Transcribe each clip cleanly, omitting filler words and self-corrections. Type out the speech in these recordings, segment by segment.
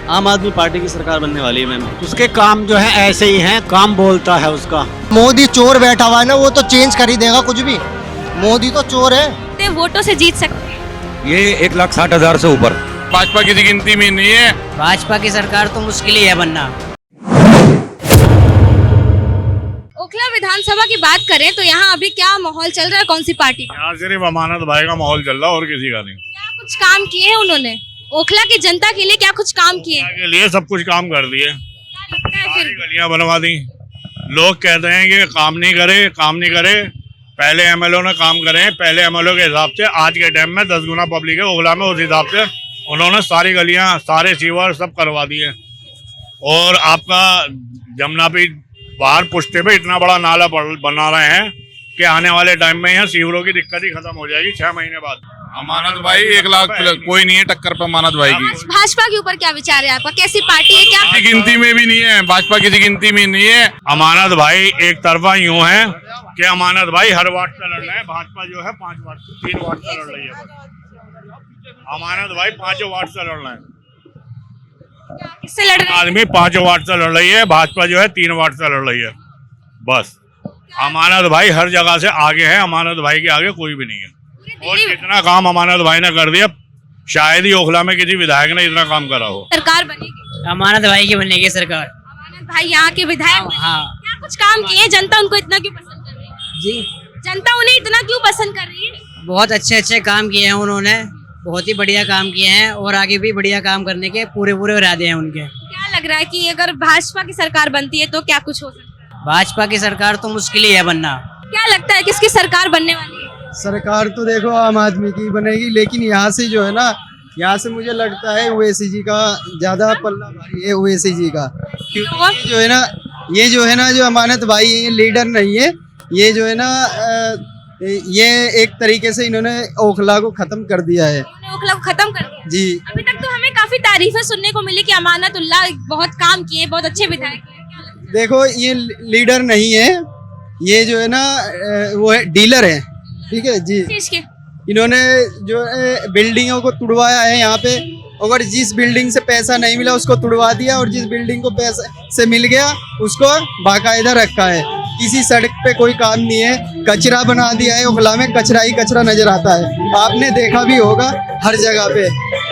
आम आदमी पार्टी की सरकार बनने वाली है मैम। उसके काम जो है ऐसे ही हैं, काम बोलता है उसका। मोदी चोर बैठा हुआ है ना, वो तो चेंज कर ही देगा कुछ भी। मोदी तो चोर है। वोटों से जीत सकते हैं। ये 1,60,000 से ऊपर। भाजपा की गिनती में नहीं है। भाजपा की सरकार तो मुश्किल ही है बनना। ओखला विधानसभा की बात करें तो यहाँ अभी क्या माहौल चल रहा है, कौन सी पार्टी का? यहाँ सिर्फ अमानत भाई का माहौल चल रहा है और किसी का नहीं। क्या कुछ काम किए हैं उन्होंने ओखला की जनता के लिए? क्या कुछ काम किए हैं? के लिए सब कुछ काम कर दिए, क्या लगता है फिर? गलियां बनवा दी। लोग कहते हैं कि काम नहीं करे। पहले एमएलओ ने काम करे, पहले एमएलओ के हिसाब से आज के टाइम में 10 गुना पब्लिक है ओखला में, उस हिसाब से उन्होंने सारी गलियां, सारे सीवर सब करवा दिए। और आपका जमुना पे बाहर पुश्ते पे इतना बड़ा नाला बना रहे हैं कि आने वाले टाइम में यहाँ सीवरों की दिक्कत ही खत्म हो जाएगी 6 महीने बाद। अमानत भाई 1 लाख कोई नहीं है टक्कर पे अमानत भाई की। भाजपा के ऊपर क्या विचार है आपका? कैसी पार्टी है? क्या किसी गिनती में भी नहीं है, भाजपा किसी गिनती में नहीं है। अमानत भाई एक तरफा यूं है कि अमानत भाई हर वार्ड से लड़ रहे हैं, भाजपा जो है 3 वार्ड से लड़ रही है। अमानत भाई 5 वार्ड से लड़ रहे हैं। किससे लड़ रहे हैं? आदमी 5 वार्ड से लड़ रही है, भाजपा जो है 3 वार्ड से लड़ रही है। बस अमानत भाई हर जगह से आगे है, अमानत भाई के आगे कोई भी नहीं है। और कितना काम अमानत भाई ने कर दिया, शायद ही ओखला में किसी विधायक ने इतना काम करा हो। सरकार बनेगी, अमानत भाई की बनेगी सरकार। अमानत भाई यहाँ के विधायक। हाँ। क्या कुछ काम किए हैं? जनता उनको इतना क्यों पसंद कर रही है? जी, जनता उन्हें इतना क्यों पसंद कर रही है? बहुत अच्छे काम किए हैं उन्होंने, बहुत ही बढ़िया काम किए हैं और आगे भी बढ़िया काम करने के पूरे इरादे हैं उनके। क्या लग रहा है कि अगर भाजपा की सरकार बनती है तो क्या कुछ हो सकता है? भाजपा की सरकार तो मुश्किल ही है बनना। क्या लगता है किसकी सरकार बनने वाली है? सरकार तो देखो आम आदमी की बनेगी, लेकिन यहाँ से जो है ना, यहाँ से मुझे लगता है ओवैसी जी का ज्यादा पल्ला भारी है, ओवैसी जी का। क्योंकि ये जो है ना जो अमानत भाई ये लीडर नहीं है, ये जो है ना ये एक तरीके से इन्होंने ओखला को खत्म कर दिया है। ओखला को खत्म कर दिया जी। अभी तक तो हमें काफी तारीफें सुनने को मिली कि अमानतुल्लाह बहुत काम किए, बहुत अच्छे विधायक हैं। देखो ये लीडर नहीं है, ये जो है ना वो है डीलर है, ठीक है जी। चीज के इन्होंने जो है बिल्डिंगों को तुड़वाया है यहाँ पे, अगर जिस बिल्डिंग से पैसा नहीं मिला उसको तुड़वा दिया और जिस बिल्डिंग को पैसा से मिल गया उसको बाकायदा रखा है। किसी सड़क पे कोई काम नहीं है, कचरा बना दिया है, ओखला में कचरा ही कचरा नजर आता है, आपने देखा भी होगा हर जगह पे।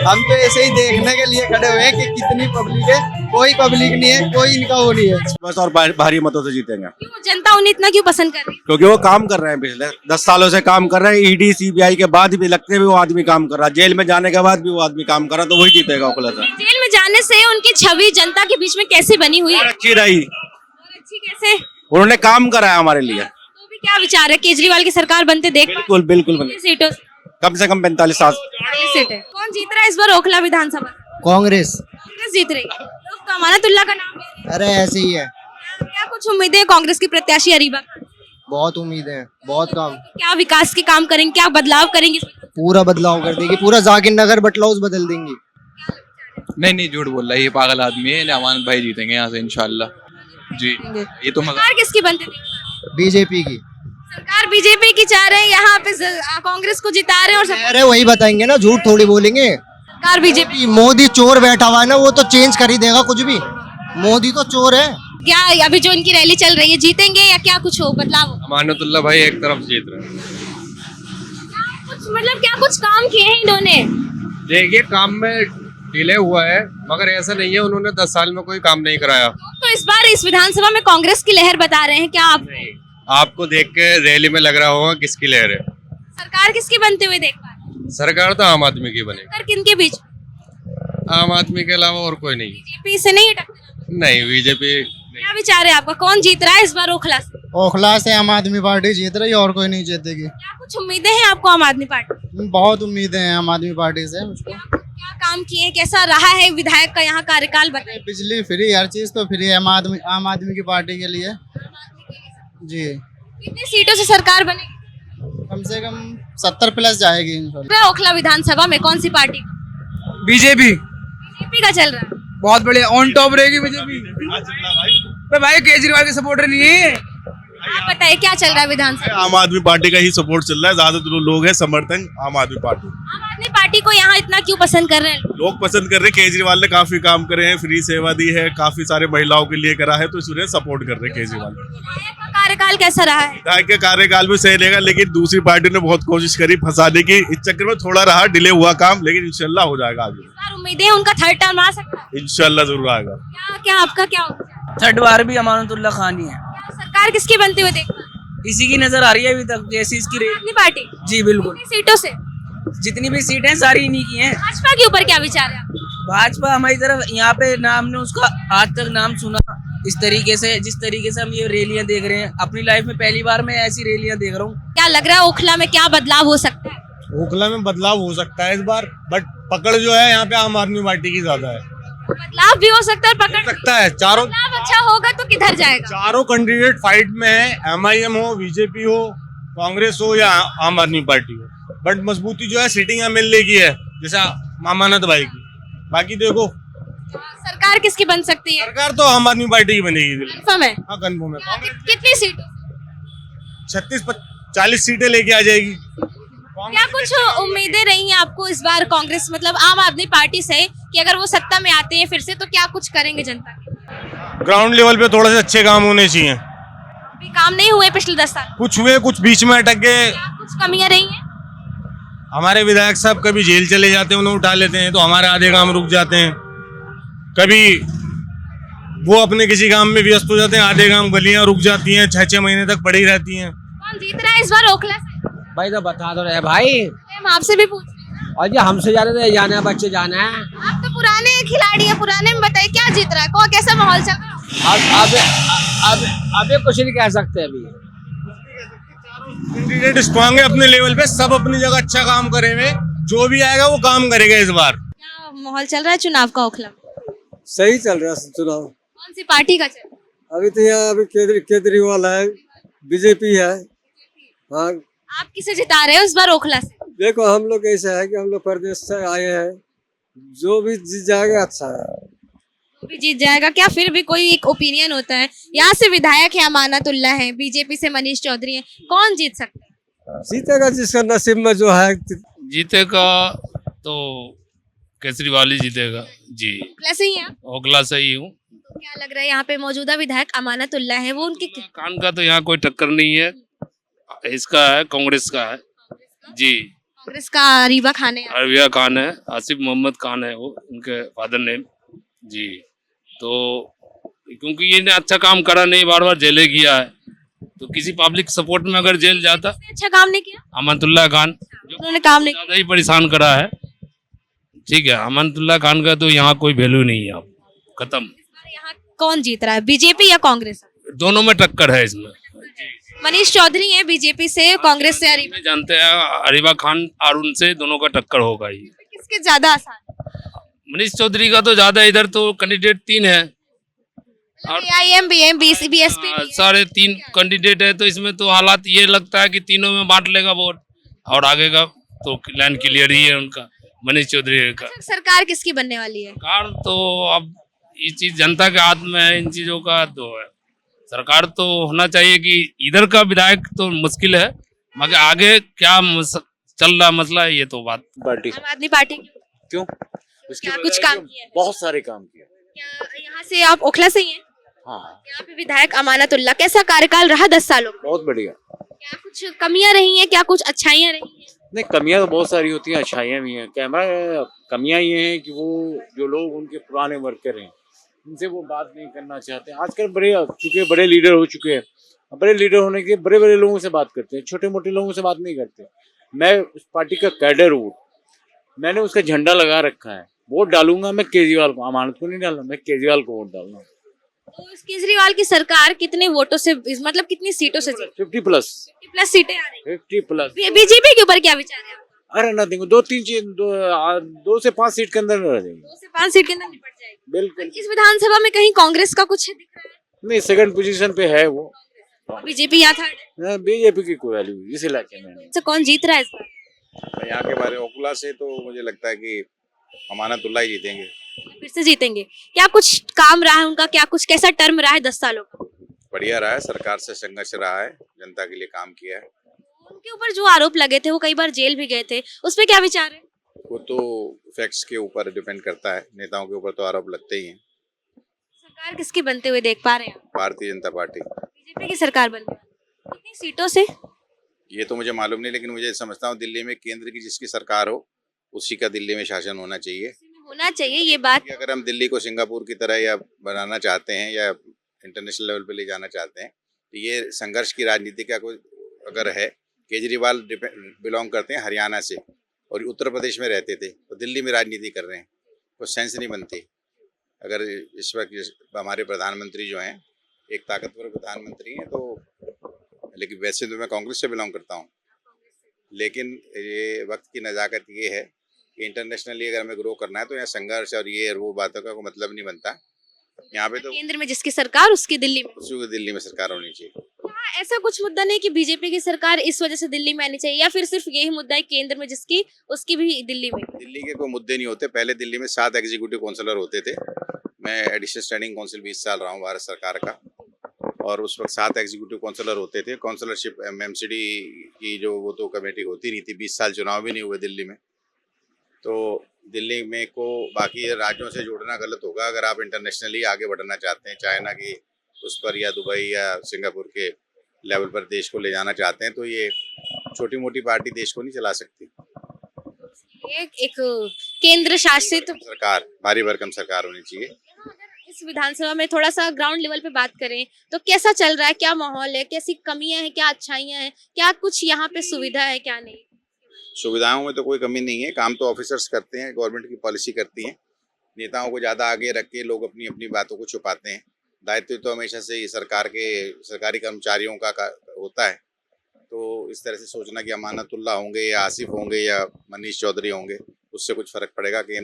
हम तो ऐसे ही देखने के लिए खड़े हुए हैं कि कितनी पब्लिक है, कोई पब्लिक नहीं है, कोई इनका वो नहीं है। बस और भारी मतों से जीतेंगे। क्यों जनता उन्हें इतना क्यों पसंद कर रही है? क्योंकि वो काम कर रहे हैं, पिछले 10 सालों से काम कर रहे हैं। ईडी सीबीआई के बाद भी लगते हुए वो आदमी काम कर रहा है, जेल में जाने के बाद भी वो आदमी काम कर रहा है, तो वही जीतेगा ओखला से। जेल में जाने से उनकी छवि जनता के बीच में कैसी बनी हुई है? अच्छी रही, अच्छी कैसे? उन्होंने काम करा है हमारे लिए। तो भी क्या विचार है केजरीवाल की सरकार बनते देख पाए? बिल्कुल कितनी सीटों से? कम से कम 45 साल। 40 सीटें। कौन जीत रहा है इस बार ओखला विधानसभा? कांग्रेस। कांग्रेस जीत रही है। लोग तो अमानतुल्लाह का नाम ले रहे हैं। अरे ऐसे ही है, क्या कुछ उम्मीदें हैं कांग्रेस की प्रत्याशी अरीबा खान? बहुत उम्मीद है, बहुत काम, क्या विकास के काम करेंगे, क्या बदलाव करेंगे? पूरा बदलाव कर देगी, पूरा जाकिर नगर बटलाउस बदल देंगी। नहीं झूठ बोल रहा है, ये पागल आदमी है। अमानत भाई जीतेंगे यहाँ से इंशाल्लाह जी। ये तो सरकार किसकी बनती थी? बीजेपी की सरकार बीजेपी की चाह रहे हैं, यहाँ पे कांग्रेस को जिता रहे हैं और अरे वही बताएंगे ना, झूठ थोड़ी बोलेंगे। सरकार बीजेपी। मोदी चोर बैठा हुआ है ना, वो तो चेंज कर ही देगा कुछ भी। मोदी तो चोर है। क्या अभी जो इनकी रैली चल रही है जीतेंगे या क्या कुछ हो, बदलाव हो? अमानतुल्लाह भाई एक तरफ जीत रहे हैं। कुछ मतलब क्या कुछ काम किए हैं इन्होंने? देखिए काम में डिले हुआ है, मगर ऐसा नहीं है उन्होंने 10 साल में कोई काम नहीं कराया। तो इस बार इस विधानसभा में कांग्रेस की लहर बता रहे हैं, क्या आप? आपको देख के रैली में लग रहा होगा किसकी लहर है। सरकार किसकी बनते हुए देख पा रहे हैं? सरकार तो आम आदमी की बनेगी। सरकार किनके बीच? आम आदमी के अलावा और कोई नहीं। बीजेपी से नहीं टक्कर? नहीं बीजेपी। क्या विचार है आपका, कौन जीत रहा है इस बार ओखला से? ओखला से आम आदमी पार्टी जीत रही है और कोई नहीं जीतेगी। क्या कुछ उम्मीदें हैं आपको आम आदमी पार्टी? बहुत उम्मीदें हैं आम आदमी पार्टी से मुझको। क्या काम किए, कैसा रहा है विधायक का यहाँ कार्यकाल बताइए? बिजली फ्री, हर चीज तो फ्री है आम आदमी की पार्टी के लिए जी। कितनी सीटों से सरकार बनेगी? कम से कम 70 प्लस जाएगी इंशाल्लाह। ओखला विधानसभा में कौन सी पार्टी? बीजेपी बीजेपी का चल रहा है। बहुत बढ़िया, ऑन टॉप रहेगी बीजेपी। भाई केजरीवाल के सपोर्टर नहीं है। आप बताइए क्या चल रहा है विधानसभा? आम आदमी पार्टी का ही सपोर्ट चल रहा है, ज्यादातर लोग हैं समर्थन आम आदमी पार्टी। आम आदमी पार्टी को यहाँ इतना क्यों पसंद कर रहे हैं? लोग पसंद कर रहे हैं, केजरीवाल ने काफी काम करे हैं, फ्री सेवा दी है, काफी सारे महिलाओं के लिए करा है, तो इसलिए सपोर्ट कर रहे हैं केजरीवाल। विधायक का कार्यकाल कैसा रहा है? विधायक के कार्यकाल भी सही रहेगा, लेकिन दूसरी पार्टी ने बहुत कोशिश करी फंसाने की, इस चक्कर में थोड़ा रहा, डिले हुआ काम, लेकिन इंशाल्लाह हो जाएगा आगे। इस बार उम्मीदें हैं उनका थर्ड टर्म आ सकता है? इंशाल्लाह जरूर आएगा। क्या क्या आपका क्या होगा? थर्ड बार भी अमानतुल्लाह खान ही है। क्या सरकार किसकी बनते हुए देख रहे हैं? इसी की नजर आ रही है अभी तक, जैसी इसकी आम आदमी पार्टी जी बिल्कुल, कितनी सीटों से? जितनी भी सीटें हैं सारी इन्हीं की हैं। भाजपा के ऊपर क्या विचार है आपका? भाजपा हमारी तरफ यहाँ पे नाम ने उसका आज तक नाम सुना इस तरीके से, जिस तरीके से हम ये रैलियां देख रहे हैं, अपनी लाइफ में पहली बार मैं ऐसी रैलियां देख रहा हूँ। क्या लग रहा है ओखला में क्या बदलाव हो सकता है? ओखला में बदलाव हो सकता है इस बार, बट पकड़ जो है यहाँ पे आम आदमी पार्टी की ज्यादा है। बदलाव भी हो सकता है, पकड़ लगता है चारों बदलाव अच्छा होगा तो किधर जाएगा? चारों कैंडिडेट फाइट में है, MIM हो, बीजेपी हो, कांग्रेस हो या आम आदमी पार्टी हो, बट मजबूती जो है सीटिंग एमएलए की है, जैसा अमानत भाई की। बाकी देखो सरकार किसकी बन सकती है? सरकार तो आम आदमी पार्टी की बनेगी। कंफर्म है? हाँ कन्फर्म है। कितनी सीटों? 36-40 सीटें लेके आ जाएगी। क्या कुछ उम्मीदें रही हैं आपको इस बार कांग्रेस मतलब आम आदमी पार्टी से कि अगर वो सत्ता में आते हैं फिर से तो क्या कुछ करेंगे जनता के? ग्राउंड लेवल पे थोड़े से अच्छे काम होने चाहिए। अभी काम नहीं हुए पिछले 10 साल? कुछ हुए, कुछ बीच में अटक गए। क्या कुछ कमियां रही हैं? हमारे विधायक साहब कभी जेल चले जाते हैं, उन्हें उठा लेते हैं, तो हमारे आधे काम रुक जाते हैं। कभी वो अपने किसी काम में व्यस्त हो जाते हैं, आधे काम गलियां रुक जाती हैं, 6-6 महीने तक पड़ी रहती हैं। कौन जीत रहा है इस बार ओखला से? भाई तो बता दो रहे भाई, हम आपसे भी पूछ रहे हैं। और ये हमसे जाने तो जाना है, बच्चे जाना है। आप तो पुराने खिलाड़ी हैं, पुराने में बताइए क्या जीत रहा है, कौन कैसा माहौल चल रहा है? अब कुछ नहीं कह सकते अभी। कैंडिडेट स्ट्रांग है अपने लेवल पे, सब अपनी जगह अच्छा काम करेंगे, जो भी आएगा वो काम करेगा इस बार। क्या माहौल चल रहा है चुनाव का ओखला में? सही चल रहा है चुनाव। कौन सी पार्टी का चल रहा है? अभी तो यहाँ अभी केजरीवाल है, बीजेपी है। हाँ आप किसे जिता रहे हो इस बार ओखला से? देखो हम लोग ऐसा है कि हम लोग प्रदेश से आए हैं, जो भी जीत जाएगा अच्छा है। वो भी जीत जाएगा क्या? फिर भी कोई एक ओपिनियन होता है। यहाँ से विधायक है अमानतुल्ला है, बीजेपी से मनीष चौधरी है, कौन जीत सकता है? जीतेगा जिसका नसीब में जो है। जीतेगा तो केजरीवाल ही जीतेगा जी। ओखला से ही है आप? ओखला से ही हूँ। तो क्या लग रहा है यहाँ पे मौजूदा विधायक अमानतुल्ला है, वो उनके खान का तो यहाँ कोई टक्कर नहीं है, इसका है कांग्रेस का है जी। कांग्रेस का अरीबा खान है। अरबिया खान है, आसिफ मोहम्मद खान है वो उनके फादर नेम जी। तो क्योंकि ये अच्छा काम करा नहीं, बार बार जेले गया है, तो किसी पब्लिक सपोर्ट में अगर जेल जाता, अच्छा काम नहीं किया अमानतुल्लाह खान उन्होंने, काम नहीं ज्यादा ही परेशान करा है। ठीक है, अमानतुल्लाह खान का तो यहाँ कोई वैल्यू नहीं है, अब खत्म। यहाँ कौन जीत रहा है, बीजेपी या कांग्रेस? दोनों में टक्कर है इसमें। मनीष चौधरी है बीजेपी से, कांग्रेस से अरीबा। जानते हैं अरीबा खान और उनसे दोनों का टक्कर होगा ही। किसके ज्यादा आसान? मनीष चौधरी का तो ज्यादा, इधर तो कैंडिडेट 3 है और AIM, BM, BSP सारे 3 कैंडिडेट है, तो इसमें तो हालात ये लगता है कि तीनों में बांट लेगा वोट, और आगे का तो लाइन क्लियर ही है उनका, मनीष चौधरी का। सरकार किसकी बनने वाली है? सरकार तो अब ये चीज जनता के हाथ में है, इन चीजों का तो है। सरकार तो होना चाहिए कि इधर का विधायक तो मुश्किल है, मगर आगे क्या चल रहा मसला है ये तो बात। पार्टी आम आदमी पार्टी क्यों? क्या कुछ काम किया है? बहुत सारे काम किए। क्या यहाँ से आप ओखला से ही हैं? हाँ यहाँ पे विधायक अमानतुल्ला, कैसा कार्यकाल रहा 10 सालों में? बहुत बढ़िया। क्या कुछ कमियां रही हैं, क्या कुछ अच्छाइयां रही हैं? नहीं, कमियां तो बहुत सारी होती हैं, अच्छाइयां भी हैं। कमियां ये हैं कि वो जो लोग उनके पुराने वर्कर हैं उनसे वो बात नहीं करना चाहते। आजकल चूंकि बड़े लीडर हो चुके हैं, बड़े लीडर होने के बड़े बड़े लोगों से बात करते हैं, छोटे मोटे लोगों से बात नहीं करते। मैं उस पार्टी का कैडर हूँ, मैंने उसका झंडा लगा रखा है, वोट डालूंगा मैं केजरीवाल को, अमानत को नहीं डालना, मैं केजरीवाल को वोट डालना। तो इस केजरीवाल की सरकार कितने वोटों से, मतलब कितनी सीटों से जीती? 50+ सीटें आ रही 50+। बीजेपी के ऊपर क्या विचार है? अरे नथिंग, 2 से 5 सीट के अंदर रह जाएंगे। 2 से 5 सीट के अंदर निपट जाएगी। बिल्कुल। इस विधानसभा में कहीं कांग्रेस का कुछ दिख रहा है? नहीं, सेकंड पोजीशन पे है वो। बीजेपी यहाँ थर्ड? बीजेपी की कोई वैल्यू इस इलाके में नहीं। तो कौन जीत रहा है इस बार? यहाँ के बारे में ओखला से तो मुझे लगता है कि अमानतुल्ला ही जीतेंगे। फिर से जीतेंगे? क्या कुछ काम रहा है उनका, क्या कुछ कैसा टर्म रहा है 10 सालों का? बढ़िया रहा है, सरकार से संघर्ष रहा है, जनता के लिए काम किया है। उनके ऊपर जो आरोप लगे थे वो कई बार जेल भी गए थे, उस पे क्या विचार है? वो तो फैक्ट्स के ऊपर डिपेंड करता है, नेताओं के ऊपर तो आरोप लगते ही हैं। सरकार किसकी बनते हुए देख पा रहे हैं? भारतीय जनता पार्टी। बीजेपी की सरकार बन रही है। कितनी सीटों से? ये तो मुझे मालूम नहीं, लेकिन मुझे समझता हूँ दिल्ली में केंद्र की जिसकी सरकार हो उसी का दिल्ली में शासन होना चाहिए। होना चाहिए ये बात। अगर हम दिल्ली को सिंगापुर की तरह या बनाना चाहते हैं या इंटरनेशनल लेवल पे ले जाना चाहते हैं तो ये संघर्ष की राजनीति का कोई अगर है। केजरीवाल बिलोंग करते हैं हरियाणा से और उत्तर प्रदेश में रहते थे, तो दिल्ली में राजनीति कर रहे हैं, कोई सेंस नहीं बनती। अगर इस वक्त हमारे प्रधानमंत्री जो हैं एक ताकतवर प्रधानमंत्री हैं, तो लेकिन वैसे तो मैं कांग्रेस से बिलोंग करता हूँ, लेकिन ये वक्त की नज़ाकत ये है कि इंटरनेशनली अगर हमें ग्रो करना है तो यहाँ संघर्ष और ये वो बातों का कोई मतलब नहीं बनता। यहाँ पे तो केंद्र में जिसकी सरकार उसकी दिल्ली में, उसी दिल्ली में सरकार होनी चाहिए। हाँ, ऐसा कुछ मुद्दा नहीं कि बीजेपी की सरकार इस वजह से दिल्ली में आनी चाहिए, या फिर सिर्फ यही मुद्दा है केंद्र में जिसकी उसकी भी दिल्ली में? दिल्ली के कोई मुद्दे नहीं होते। पहले दिल्ली में 7 एग्जीक्यूटिव काउंसलर होते थे। मैं एडिशनल स्टैंडिंग काउंसिल 20 साल रहा हूँ भारत सरकार का, और उस वक्त 7 एग्जीक्यूटिव काउंसलर होते थे। काउंसलरशिप MCD की जो वो तो कमेटी होती नहीं थी। 20 साल चुनाव भी नहीं हुए दिल्ली में। तो दिल्ली में को बाकी राज्यों से जोड़ना गलत होगा। अगर आप इंटरनेशनली आगे बढ़ना चाहते हैं, चाइना की उस पर या दुबई या सिंगापुर के लेवल पर देश को ले जाना चाहते हैं, तो ये छोटी मोटी पार्टी देश को नहीं चला सकती। एक केंद्र शासित सरकार, भारी भरकम सरकार होनी चाहिए। इस विधानसभा में थोड़ा सा ग्राउंड लेवल पे बात करें तो कैसा चल रहा है, क्या माहौल है, कैसी कमियां हैं, क्या अच्छाइयां हैं, क्या कुछ यहाँ पे सुविधा है, क्या नहीं? सुविधाओं में तो कोई कमी नहीं है, काम तो ऑफिसर्स करते हैं, गवर्नमेंट की पॉलिसी करती है। नेताओं को ज़्यादा आगे रख के लोग अपनी अपनी बातों को छुपाते हैं। दायित्व तो हमेशा से ही सरकारी कर्मचारियों का होता है। तो इस तरह से सोचना कि अमानतुल्लाह होंगे या आसिफ होंगे या मनीष चौधरी होंगे, उससे कुछ फ़र्क पड़ेगा कि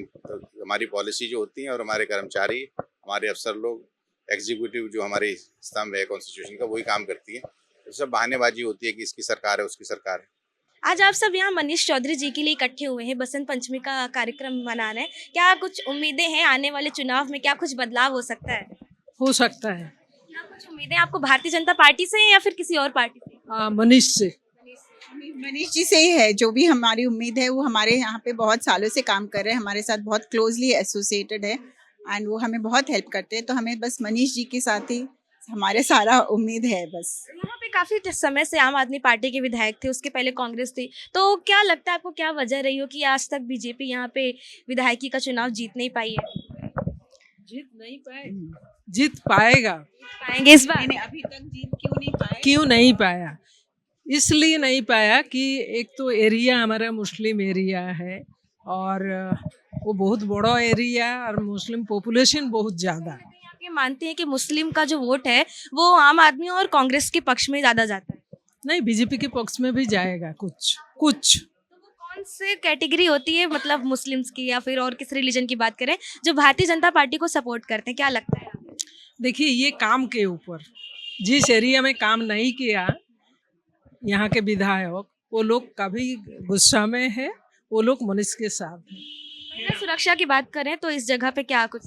हमारी पॉलिसी जो होती है और हमारे कर्मचारी, हमारे अफसर लोग, एग्जीक्यूटिव जो हमारी स्तंभ है कॉन्स्टिट्यूशन का, वही काम करती है। तो सब बहानेबाजी होती है कि इसकी सरकार है, उसकी सरकार है। आज आप सब यहाँ मनीष चौधरी जी के लिए इकट्ठे हुए हैं, बसंत पंचमी का कार्यक्रम मना रहे हैं। क्या कुछ उम्मीदें हैं आने वाले चुनाव में, क्या कुछ बदलाव हो सकता है? हो सकता है। क्या कुछ उम्मीदें आपको भारतीय जनता पार्टी से या फिर किसी और पार्टी से? मनीष से। मनीष जी से ही है। जो भी हमारी उम्मीद है वो हमारे यहाँ पे बहुत सालों से काम कर रहे हैं, हमारे साथ बहुत क्लोजली एसोसिएटेड है एंड वो हमें बहुत हेल्प करते हैं। तो हमें बस मनीष जी के साथ ही हमारे सारा उम्मीद है। बस यहाँ पे काफी समय से आम आदमी पार्टी के विधायक थे, उसके पहले कांग्रेस थी, तो क्या लगता है आपको, क्या वजह रही हो कि आज तक बीजेपी यहाँ पे विधायकी का चुनाव जीत नहीं पाई है? जीत नहीं पाए, जीत पाएगा। पाएंगे इस बार? अभी तक जीत क्यों नहीं पाए? क्यों नहीं पाया? इसलिए नहीं पाया कि एक तो एरिया हमारा मुस्लिम एरिया है और वो बहुत बड़ा एरिया और मुस्लिम पॉपुलेशन बहुत ज़्यादा है। आप ये मानते हैं कि मुस्लिम का जो वोट है वो आम आदमी और कांग्रेस के पक्ष में ज़्यादा जाता है? नहीं, बीजेपी के पक्ष में भी जाएगा कुछ। तो वो कौन से कैटेगरी होती है, मतलब मुस्लिम्स की या फिर और किस रिलीजन की बात करें, जो भारतीय जनता पार्टी को सपोर्ट करते हैं? क्या लगता है? देखिए, ये काम के ऊपर, जिस एरिया में काम नहीं किया यहाँ के विधायक, वो लोग कभी गुस्सा में है, वो लोग मनीष के साथ हैं। सुरक्षा की बात करें तो इस जगह पे क्या कुछ